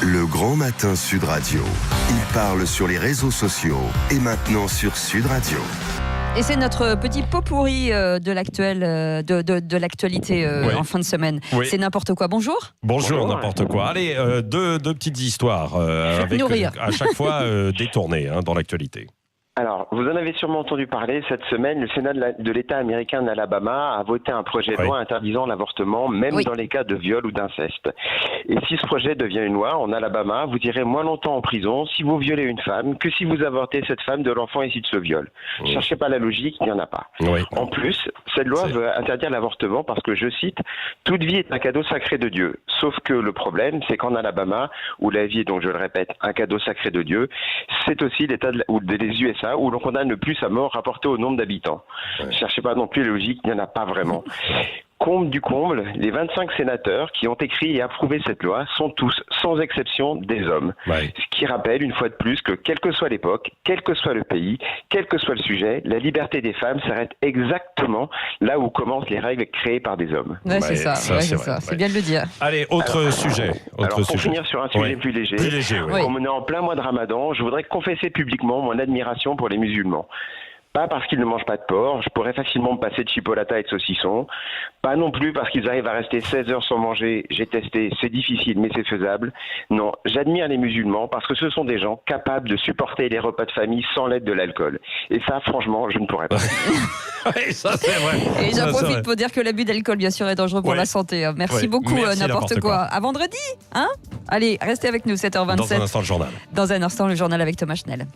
Le Grand Matin Sud Radio. Il parle sur les réseaux sociaux et maintenant sur Sud Radio. Et c'est notre petit pot pourri de l'actualité Oui. en fin de semaine. Oui. C'est n'importe quoi. Bonjour. Bonjour, n'importe quoi. Allez, deux petites histoires avec nourrir. à chaque fois détournées dans l'actualité. Alors, vous en avez sûrement entendu parler, cette semaine, le Sénat de l'État américain d'Alabama a voté un projet de loi interdisant l'avortement, même dans les cas de viol ou d'inceste. Et si ce projet devient une loi, en Alabama, vous irez moins longtemps en prison si vous violez une femme que si vous avortez cette femme de l'enfant issu de ce viol. Cherchez pas la logique, il n'y en a pas. Oui. En plus, cette loi veut interdire l'avortement parce que, je cite, « Toute vie est un cadeau sacré de Dieu ». Sauf que le problème, c'est qu'en Alabama, où la vie est donc, je le répète, un cadeau sacré de Dieu, c'est aussi l'État des USA où l'on condamne le plus à mort rapporté au nombre d'habitants. Cherchez pas non plus la logique, il n'y en a pas vraiment. Comble du comble, les 25 sénateurs qui ont écrit et approuvé cette loi sont tous, sans exception, des hommes. Ouais. Ce qui rappelle une fois de plus que, quelle que soit l'époque, quel que soit le pays, quel que soit le sujet, la liberté des femmes s'arrête exactement là où commencent les règles créées par des hommes. Ouais, c'est ça. ça, Ouais, c'est c'est vrai. ça. C'est bien de le dire. Allez, autre sujet. Alors, pour finir sur un sujet plus léger, Plus léger, oui. Oui. comme on est en plein mois de Ramadan, je voudrais confesser publiquement mon admiration pour les musulmans. Pas parce qu'ils ne mangent pas de porc, je pourrais facilement me passer de chipolata et de saucisson. Pas non plus parce qu'ils arrivent à rester 16 heures sans manger, j'ai testé, c'est difficile mais c'est faisable. Non, j'admire les musulmans parce que ce sont des gens capables de supporter les repas de famille sans l'aide de l'alcool. Et ça, franchement, je ne pourrais pas. Oui, ça c'est vrai. Et Ça, j'en c'est profite vrai. pour dire que l'abus d'alcool, bien sûr, est dangereux pour Ouais. la santé. Merci Ouais. beaucoup, Merci, n'importe quoi. À vendredi, hein ? Allez, restez avec nous, 7h27. Dans un instant, le journal. Dans un instant, le journal avec Thomas Schnell.